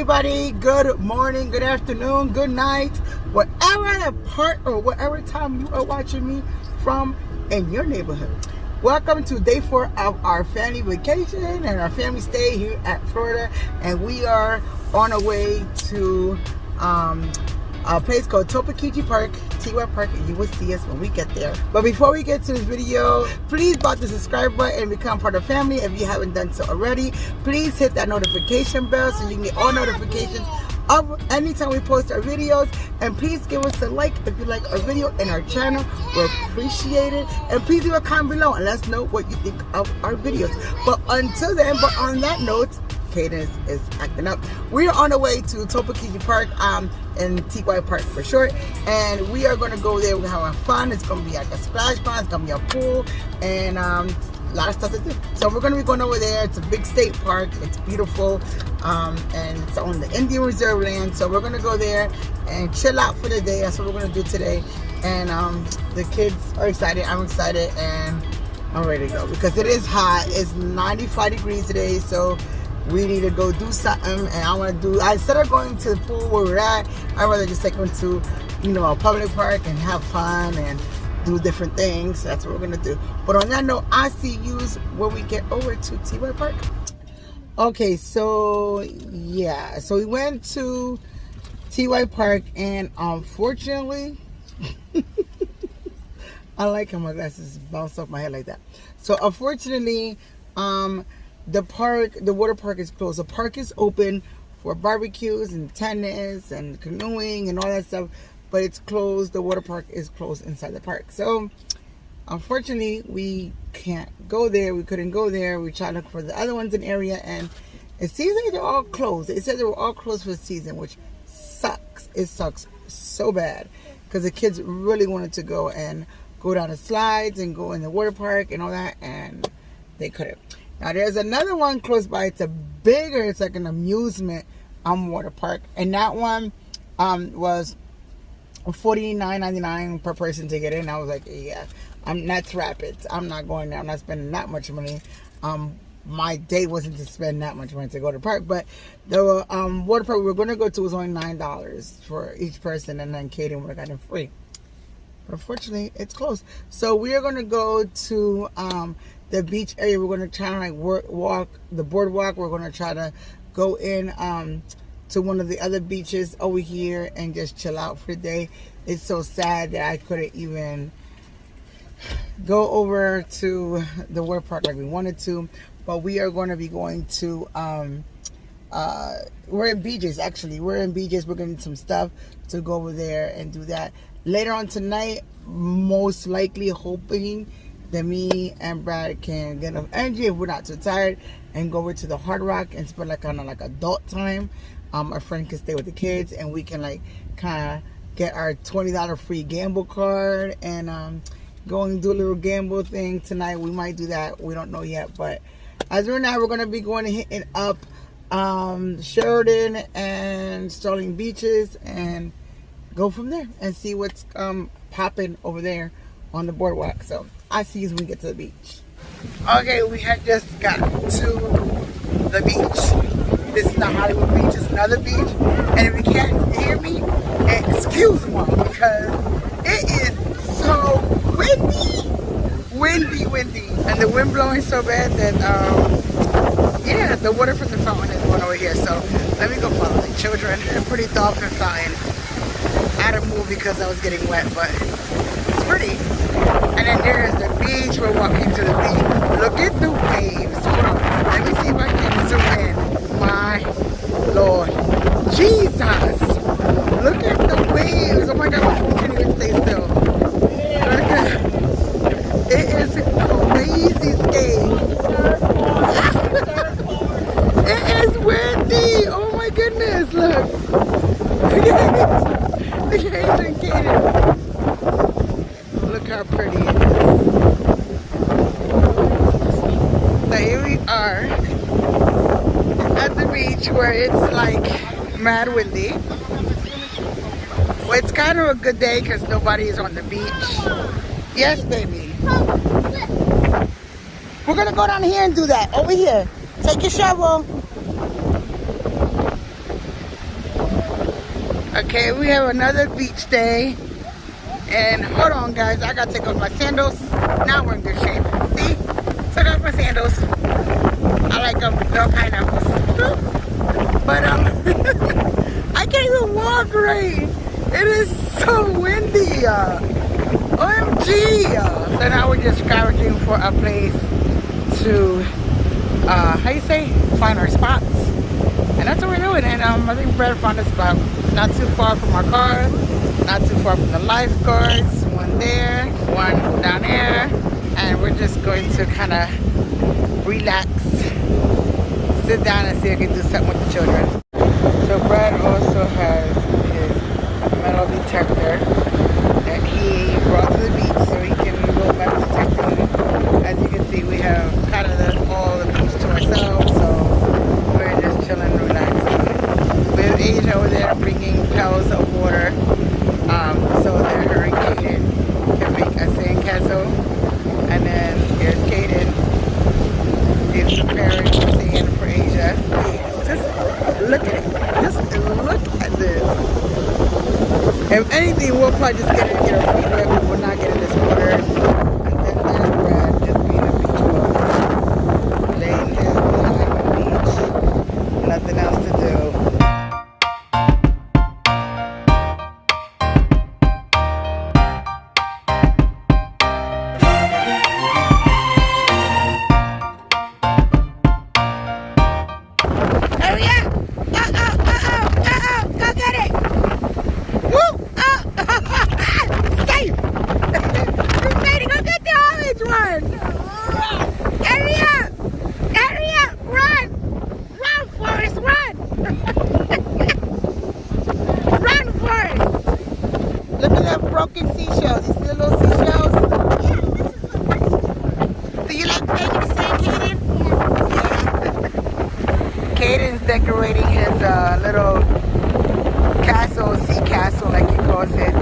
everybody, good morning, good afternoon, good night, whatever part or whatever time you are watching me from in your neighborhood. Welcome to day 4 of our family vacation and our family stay here at Florida, and we are on our way to a place called Topekiji Park, TY Park, and you will see us when we get there. But before we get to this video, please hit the subscribe button and become part of the family if you haven't done so already. Please hit that notification bell so you can get all notifications of anytime we post our videos. And please give us a like if you like our video and our channel. We appreciate it. And please leave a comment below and let us know what you think of our videos. But until then, but on that note, Cadence is acting up. We are on the way to Topekiji Park, in TY Park for short, and we are going to go there. We're having fun. It's going to be like a splash pond. It's going to be a pool, and a lot of stuff to do. So we're going to be going over there. It's a big state park. It's beautiful, and it's on the Indian Reserve land. So we're going to go there and chill out for the day. That's what we're going to do today. And the kids are excited. I'm excited, and I'm ready to go because it is hot. It's 95 degrees today, so we need to go do something. And instead of going to the pool where we're at, I'd rather just take them to, a public park and have fun and do different things. That's what we're gonna do. But on that note, I see you when we get over to TY Park. Okay, so yeah, so we went to TY Park, and unfortunately, I like how my glasses bounce off my head like that. So unfortunately, the water park is closed. The park is open for barbecues and tennis and canoeing and all that stuff, but it's closed. The water park is closed inside the park. So unfortunately, we can't go there. We couldn't go there. We tried to look for the other ones in the area, and it seems like they're all closed. It said they were all closed for the season, which sucks. It sucks so bad because the kids really wanted to go and go down the slides and go in the water park and all that, and they couldn't. Now there's another one close by. It's it's like an amusement water park, and that one was $49.99 per person to get in. I was like, yeah, that's Rapids. I'm not going there. I'm not spending that much money. My day wasn't to spend that much money to go to the park, but the water park we were going to go to was only $9 for each person, and then Katie would have gotten free. But unfortunately, it's closed. So we are going to go to the beach area. We're going to try to walk the boardwalk. We're going to try to go in to one of the other beaches over here and just chill out for the day. It's so sad that I couldn't even go over to the water park like we wanted to. But we are going to be going to we're in BJ's actually. We're in BJ's. We're getting some stuff to go over there and do that later on tonight. Most likely hoping that me and Brad can get enough energy if we're not too tired and go over to the Hard Rock and spend like kind of like adult time. Our friend can stay with the kids, and we can like kind of get our $20 free gamble card and go and do a little gamble thing tonight. We might do that. We don't know yet, but as of now, we're going to be going and hitting up Sheridan and Sterling beaches and go from there and see what's popping over there on the boardwalk. So I see you when we get to the beach. Okay, we had just got to the beach. This is the Hollywood beach. It's another beach. And if you can't hear me, excuse me, because it is so windy. Windy. And the wind blowing so bad that, yeah, the water from the fountain is going over here. So let me go follow the children. A pretty dolphin fountain. I had to move because I was getting wet, but it's pretty. And then there is the beach. We're walking to the beach. Look at the waves. Hold on. Let me see if I can zoom in. My Lord. Jesus. Look at the waves. Oh my God, my phone can't even stay still. Look at it. Is crazy scale. It is windy. Oh my goodness. Look. Look at it. Look how pretty it is. So here we are at the beach where it's like mad windy. Well, it's kind of a good day because nobody is on the beach. Yes, baby. We're going to go down here and do that. Over here. Take your shovel. Okay, we have another beach day. And hold on guys, I gotta take off my sandals. Now we're in good shape. See? Took off my sandals. I like them, little pineapples. But I can't even walk right. It is so windy. OMG. So now we're just scavenging for a place to how you say? Find our spots. And that's what we're doing. And I think Brad found a spot not too far from our car, not too far from the lifeguards. One there, one down there. And we're just going to kind of relax, sit down and see if we can do something with the children. So Brad also has his metal detector that he brought to the beach so he can go metal detecting. As you can see, we have kind of all the beach to ourselves, so we're just chilling, relaxing. We have Asia over there bringing pails of water, so that her and Kaden can make a sandcastle. And then here's Kaden. He's preparing sand for Asia. Just look at it. Just look at this. If anything, we'll probably just get in and get our feet wet, but we'll not get in this water. And then there's Brad just being a beach ball, laying his behind on the beach. Nothing else to do. Broken seashells. You see the little seashells? Yeah, this is the first. Do you like playing in the sand, Kaden? Yeah. Kaden's decorating his little castle, sea castle, like he calls it,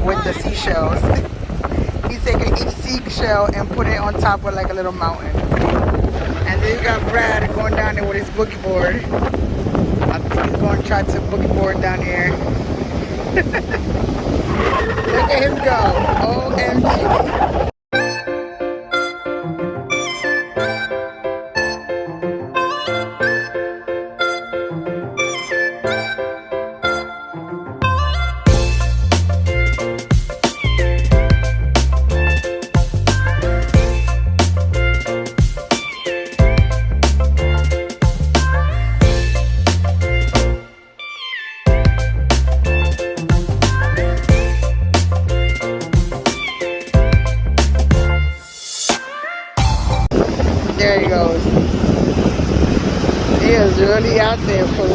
with the seashells. He's taking each seashell and put it on top of like a little mountain. And then you got Brad going down there with his boogie board. I think he's going to try to boogie board down here. Look at him go. OMG. There he goes. He is really out there, folks.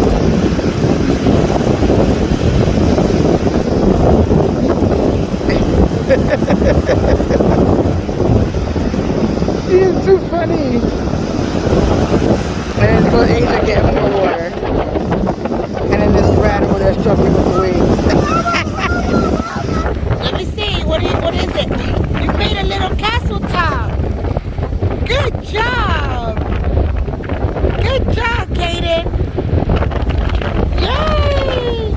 He is too funny. And then goes Asia getting more water. And then this Brad over there struggling with the wings. Let me see. What is it? You made a little castle top. Good job! Good job, Kaden! Yay!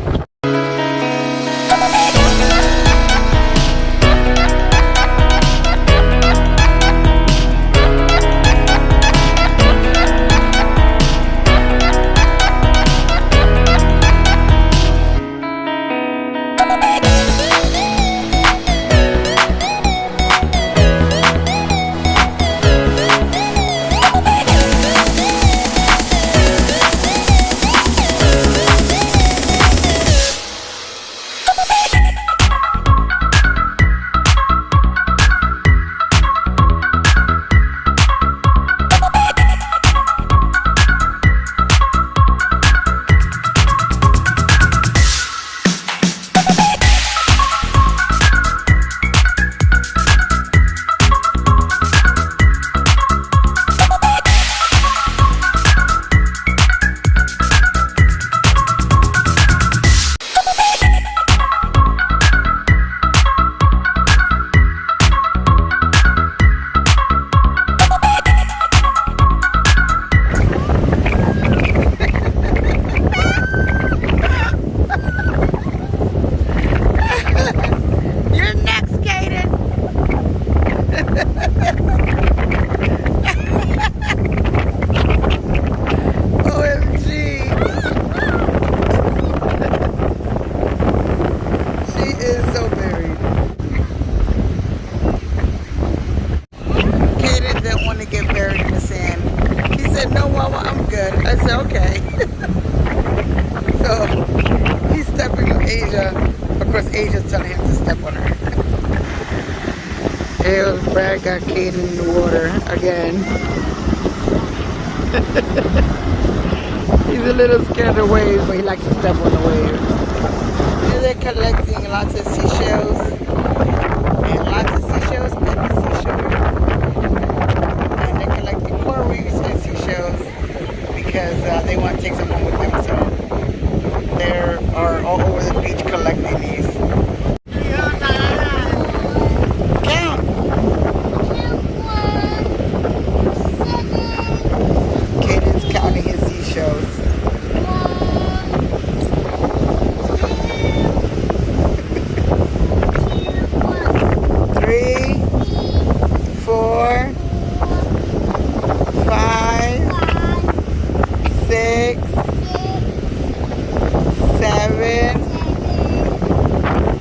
OMG. She is so buried. Kaden didn't want to get buried in the sand. He said, no, Mama, I'm good. I said, okay. So he's stepping on Asia. Of course, Asia's telling him to step on her. Hey, Brad got Kaden in the water again. He's a little scared of waves, but he likes to step on the waves. Here they're collecting lots of seashells. And lots of seashells at the seashore. And they're collecting coral reefs and seashells because they want to take some home with them. So they are all over the beach collecting these. Count. 2, 1, 7. Caden's counting his seashells. 3, 4, 5, 6, 7,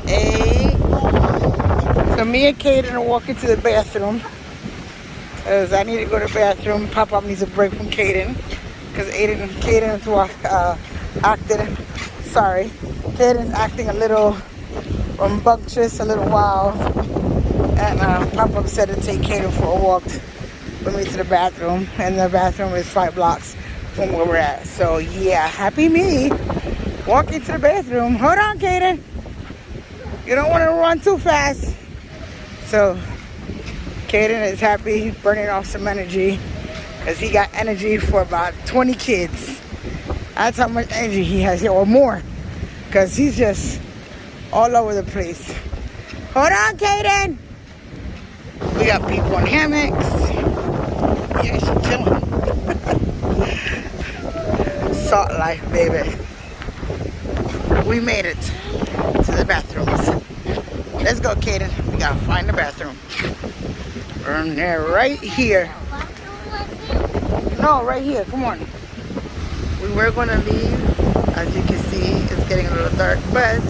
8. So me and Kaden are walking to the bathroom because I need to go to the bathroom. Pop-Up needs a break from Kaden because Caden's acting a little rambunctious, a little wild. And Pop-Up said to take Kaden for a walk with me to the bathroom. And the bathroom is 5 blocks from where we're at. So yeah, happy me. Walking to the bathroom. Hold on, Kaden. You don't want to run too fast. So Kaden is happy, burning off some energy. Because he got energy for about 20 kids. That's how much energy he has here, or more. Because he's just all over the place. Hold on, Kaden. We got people in hammocks. Yeah, she's chilling. Salt life, baby. We made it to the bathrooms. Let's go, Kaden. We gotta find the bathroom. They're right here. No, right here. Come on. We were gonna leave. As you can see, it's getting a little dark, but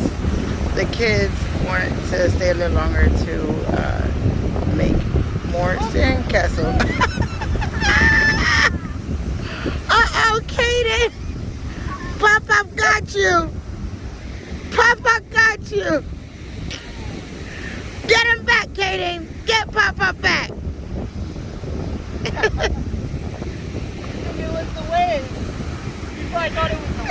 the kids wanted to stay a little longer to make more sandcastle. Uh-oh, Kaden! Pop-Up got you! Pop-Up got you! Get him back, Kaden! Get Pop-Up back! It was the waves. You probably thought it was the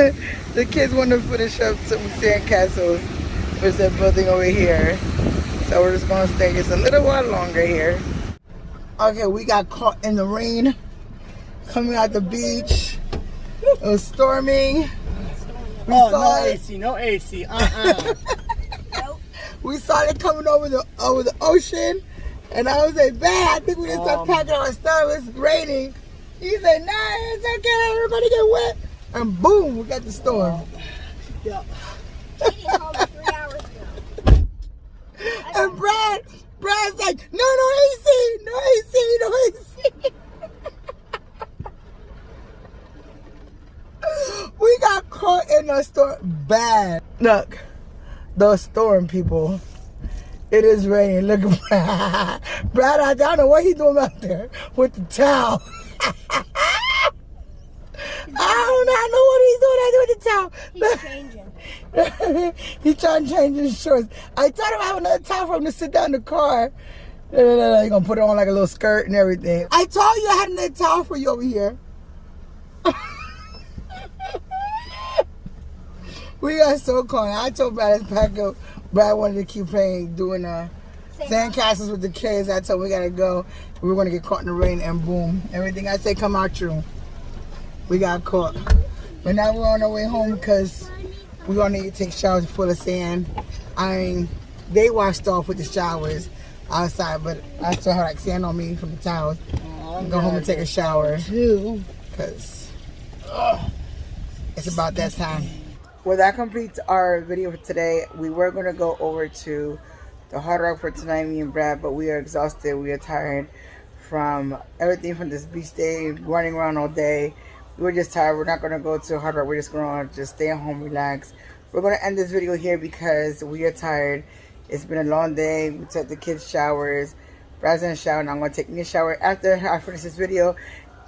waves. The kids want to finish up some sandcastles, which they're building over here. So we're just going to stay just a little while longer here. Okay, we got caught in the rain coming out the beach. It was storming. No AC, no AC. We saw it coming over the ocean, and I was like, "Man, I think we need to start packing our stuff. It's raining." He said, "Nah, it's okay. Everybody get wet." And boom, we got the storm. Yeah. He called me 3 hours ago. And Brad's like, no AC, no AC, no AC. We got caught in a storm bad. Look, the storm, people. It is raining. Look at Brad. Brad, I don't know what he's doing out there with the towel. I do not know what he's doing out there with the towel. He's changing. He's trying to change his shorts. I told him I have another towel for him to sit down in the car. You're going to put it on like a little skirt and everything. I told you I had another towel for you over here. We got so caught. I told Brad, let's pack up. Brad wanted to keep playing, doing sandcastles with the kids. I told him we got to go. We were going to get caught in the rain, and boom. Everything I say come out true. We got caught. But now we're on our way home because we're going to need to take showers full of sand. I mean, they washed off with the showers outside, but I still have like sand on me from the towels. Go home and take a shower too, because it's about that time. well, that completes our video for today. We were going to go over to the Hard Rock for tonight, me and Brad, but we are exhausted. We are tired from everything from this beach day, running around all day. We were just tired. We're not going to go to Hard Rock. We're just going to just stay at home, relax. We're going to end this video here because we are tired. It's been a long day. We took the kids' showers. Brad's in the shower, and I'm going to take me a shower after I finish this video.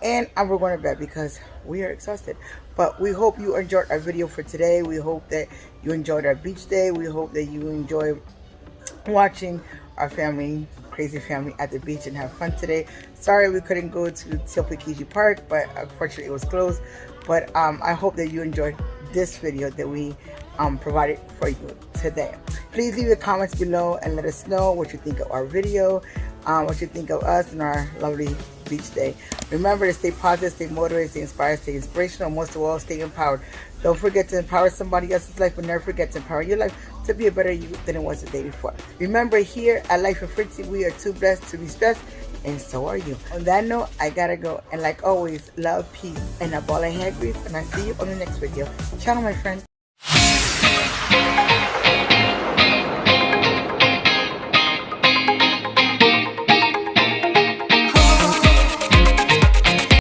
And we're going to bed because we are exhausted. But we hope you enjoyed our video for today. We hope that you enjoyed our beach day. We hope that you enjoyed watching our family, crazy family, at the beach and have fun today. Sorry we couldn't go to Silpikiji Park, but unfortunately it was closed. But I hope that you enjoyed this video that we provided for you today. Please leave the comments below and let us know what you think of our video, what you think of us and our lovely beach day. Remember to stay positive, stay motivated, stay inspired, stay inspirational, and most of all, stay empowered. Don't forget to empower somebody else's life, but never forget to empower your life to be a better you than it was the day before. Remember, here at Life with FRITZI, we are too blessed to be stressed, and so are you. On that note, I gotta go. And like always, love, peace, and a ball of hair grease. And I'll see you on the next video. Ciao, my friends.